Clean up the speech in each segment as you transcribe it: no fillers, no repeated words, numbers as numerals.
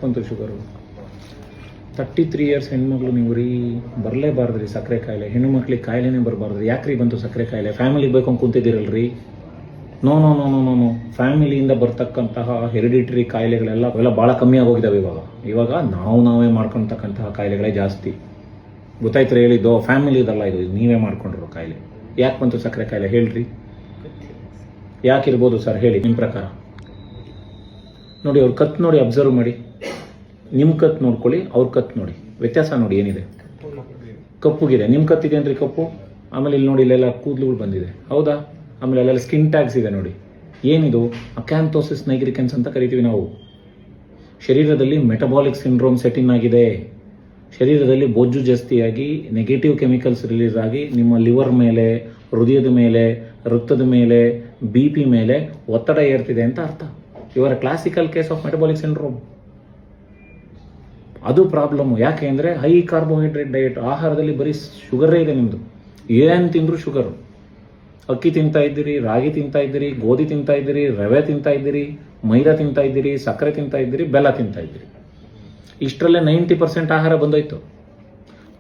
ಬಂತು sugar. 33 years ಹೆಣ್ಮಕ್ಳು ನೀವು ರೀ ಬರಲೇಬಾರ್ದ್ರಿ ಸಕ್ಕರೆ ಕಾಯಿಲೆ. ಹೆಣ್ಣು ಮಕ್ಳಿಗೆ ಕಾಯಿಲೆನೇ ಬರಬಾರ್ದು. ಯಾಕ್ರಿ ಬಂತು ಸಕ್ಕರೆ ಕಾಯಿಲೆ? ಫ್ಯಾಮಿಲಿ ಬೇಕು ಅಂತ ಕುಂತಿದ್ದೀರಲ್ರಿ. No no no no no no ಫ್ಯಾಮಿಲಿಯಿಂದ ಬರ್ತಕ್ಕಂತಹ ಹೆರಿಡಿಟರಿ ಕಾಯಿಲೆಗಳೆಲ್ಲ ಅವೆಲ್ಲ ಭಾಳ ಕಮ್ಮಿ ಆಗೋಗಿದ್ದಾವೆ. ಇವಾಗ ನಾವೇ ಮಾಡ್ಕೊಳ್ತಕ್ಕಂತಹ ಕಾಯಿಲೆಗಳೇ ಜಾಸ್ತಿ. ಗೊತ್ತಾಯ್ತು ಹೇಳಿದ್ದು? ಫ್ಯಾಮಿಲಿ ಇದಲ್ಲ, ಇದು ನೀವೇ ಮಾಡ್ಕೊಂಡಿರೋ ಕಾಯಿಲೆ. ಯಾಕೆ ಬಂತು ಸಕ್ಕರೆ ಕಾಯಿಲೆ ಹೇಳ್ರಿ? ಯಾಕಿರ್ಬೋದು ಸರ್ ಹೇಳಿ ನಿಮ್ಮ ಪ್ರಕಾರ? ನೋಡಿ ಅವ್ರ ಕತ್ ನೋಡಿ, ಅಬ್ಸರ್ವ್ ಮಾಡಿ. ನಿಮ್ಮ ಕತ್ ನೋಡ್ಕೊಳ್ಳಿ, ಅವ್ರ ಕತ್ ನೋಡಿ, ವ್ಯತ್ಯಾಸ ನೋಡಿ ಏನಿದೆ. ಕಪ್ಪುಗಿದೆ, ನಿಮ್ಮ ಕತ್ತಿದೆ ಅಂದ್ರೆ ಕಪ್ಪು. ಆಮೇಲೆ ಇಲ್ಲಿ ನೋಡಿ, ಇಲ್ಲೆಲ್ಲ ಕೂದಲುಗಳು ಬಂದಿದೆ, ಹೌದಾ? ಆಮೇಲೆ ಅಲ್ಲೆಲ್ಲ ಸ್ಕಿನ್ ಟ್ಯಾಗ್ಸ್ ಇದೆ ನೋಡಿ. ಏನಿದು? ಅಕ್ಯಾಂಥೋಸಿಸ್ ನೈಗ್ರಿಕೆನ್ಸ್ ಅಂತ ಕರಿತೀವಿ ನಾವು. ಶರೀರದಲ್ಲಿ ಮೆಟಬಾಲಿಕ್ ಸಿಂಡ್ರೋಮ್ ಸೆಟ್ಟಿನ್ ಆಗಿದೆ. ಶರೀರದಲ್ಲಿ ಬೊಜ್ಜು ಜಾಸ್ತಿಯಾಗಿ ನೆಗೆಟಿವ್ ಕೆಮಿಕಲ್ಸ್ ರಿಲೀಸ್ ಆಗಿ ನಿಮ್ಮ ಲಿವರ್ ಮೇಲೆ, ಹೃದಯದ ಮೇಲೆ, ರಕ್ತದ ಮೇಲೆ, BP ಮೇಲೆ ಒತ್ತಡ ಏರ್ತಿದೆ ಅಂತ ಅರ್ಥ. ಇವರ classical case of metabolic syndrome. ಅದು ಪ್ರಾಬ್ಲಮ್. ಯಾಕೆ ಅಂದರೆ ಹೈ ಕಾರ್ಬೋಹೈಡ್ರೇಟ್ ಡಯಟ್. ಆಹಾರದಲ್ಲಿ ಬರೀ ಶುಗರೇ ಇದೆ ನಿಮ್ಮದು. ಏನು ತಿಂದರೂ ಶುಗರು. ಅಕ್ಕಿ ತಿಂತಾ ಇದ್ದೀರಿ, ರಾಗಿ ತಿಂತಾ ಇದ್ದೀರಿ, ಗೋಧಿ ತಿಂತಾ ಇದ್ದೀರಿ, ರವೆ ತಿಂತಾ ಇದ್ದೀರಿ, ಮೈದಾ ತಿಂತಾ ಇದ್ದೀರಿ, ಸಕ್ಕರೆ ತಿಂತಾ ಇದ್ದೀರಿ, ಬೆಲ್ಲ ತಿಂತಾ ಇದ್ದೀರಿ. ಇಷ್ಟರಲ್ಲೇ 90% ಆಹಾರ ಬಂದೋಯ್ತು.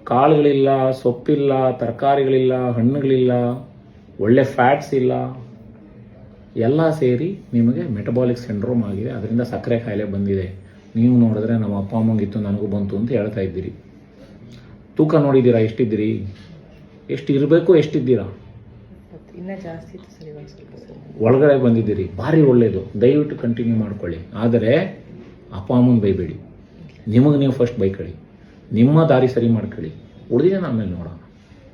ಕಾಳುಗಳಿಲ್ಲ, ಸೊಪ್ಪಿಲ್ಲ, ತರಕಾರಿಗಳಿಲ್ಲ, ಹಣ್ಣುಗಳಿಲ್ಲ, ಒಳ್ಳೆ ಫ್ಯಾಟ್ಸ್ ಇಲ್ಲ. ಎಲ್ಲ ಸೇರಿ ನಿಮಗೆ ಮೆಟಬಾಲಿಕ್ ಸಿಂಡ್ರೋಮ್ ಆಗಿದೆ. ಅದರಿಂದ ಸಕ್ಕರೆ ಕಾಯಿಲೆ ಬಂದಿದೆ. ನೀವು ನೋಡಿದ್ರೆ ನಮ್ಮ ಅಪ್ಪ ಅಮ್ಮಂಗಿತ್ತು, ನನಗೂ ಬಂತು ಅಂತ ಹೇಳ್ತಾ ಇದ್ದೀರಿ. ತೂಕ ನೋಡಿದ್ದೀರಾ? ಎಷ್ಟಿದ್ದೀರಿ? ಎಷ್ಟು ಇರಬೇಕು, ಎಷ್ಟಿದ್ದೀರಾ? ಒಳಗಡೆ ಬಂದಿದ್ದೀರಿ. ಭಾರಿ ಒಳ್ಳೆಯದು. ದಯವಿಟ್ಟು ಕಂಟಿನ್ಯೂ ಮಾಡ್ಕೊಳ್ಳಿ. ಆದರೆ ಅಪ್ಪ ಅಮ್ಮನ ಬೈಬೇಡಿ. ನಿಮಗೆ ನೀವು ಫಸ್ಟ್ ಬೈಕೊಳ್ಳಿ. ನಿಮ್ಮ ದಾರಿ ಸರಿ ಮಾಡ್ಕೊಳ್ಳಿ. ಉಳಿದಿದೆ ಆಮೇಲೆ ನೋಡೋಣ.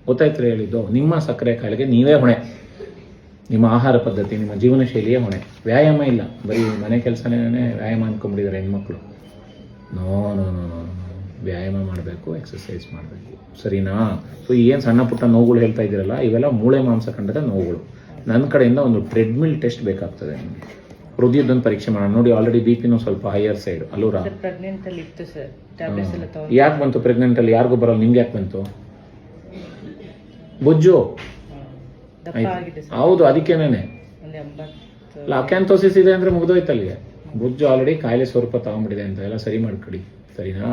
ಗೊತ್ತಾಯ್ತು ಹೇಳಿದ್ದು? ನಿಮ್ಮ ಸಕ್ಕರೆ ಕಾಯಿಲೆಗೆ ನೀವೇ ಹೊಣೆ. ನಿಮ್ಮ ಆಹಾರ ಪದ್ಧತಿ, ನಿಮ್ಮ ಜೀವನ ಶೈಲಿಯೇ ಹೊಣೆ. ವ್ಯಾಯಾಮ ಇಲ್ಲ, ಬರೀ ಮನೆ ಕೆಲಸನೇ ವ್ಯಾಯಾಮ ಅಂದ್ಕೊಂಡ್ಬಿಟ್ಟಿದ್ದಾರೆ ಹೆಣ್ಮಕ್ಳು. ನೋ ನೋ ನೋ ನೋ ವ್ಯಾಯಾಮ ಮಾಡಬೇಕು, ಎಕ್ಸಸೈಸ್ ಮಾಡಬೇಕು, ಸರಿನಾ? ಸೊ ಏನು ಸಣ್ಣ ಪುಟ್ಟ ನೋವುಗಳು ಹೇಳ್ತಾ ಇದ್ದೀರಲ್ಲ, ಇವೆಲ್ಲ ಮೂಳೆ ಮಾಂಸಖಂಡದ ನೋವುಗಳು. ನನ್ನ ಕಡೆಯಿಂದ ಒಂದು ಟ್ರೆಡ್ಮಿಲ್ ಟೆಸ್ಟ್ ಬೇಕಾಗ್ತದೆ ನಿಮಗೆ. ಹೃದಯದೊಂದು ಪರೀಕ್ಷೆ ಮಾಡೋಣ. ನೋಡಿ, ಆಲ್ರೆಡಿ BP ಸ್ವಲ್ಪ ಹೈಯರ್ ಸೈಡ್ ಅಲ್ಲೂರಾ? ಯಾಕೆ ಬಂತು ಪ್ರೆಗ್ನೆಂಟಲ್ಲಿ? ಯಾರಿಗೂ ಬರಲ್ಲ, ನಿಮ್ಗೆ ಯಾಕೆ ಬಂತು? ಬೊಜ್ಜು ಹೌದು, ಅದಕ್ಕೇನೇನೆ ಅಕ್ಯಾಂಥೋಸಿಸ್ ಇದೆ ಅಂದ್ರೆ ಮುಗಿದೋಯ್ತಲ್ಲಿಗೆ. ಬೊಜ್ಜು ಆಲ್ರೆಡಿ ಕಾಯಿಲೆ ಸ್ವರೂಪ ತಗೊಂಡ್ಬಿಟ್ಟಿದೆ ಅಂತ ಎಲ್ಲ ಸರಿ ಮಾಡ್ಕೊಡಿ, ಸರಿನಾ?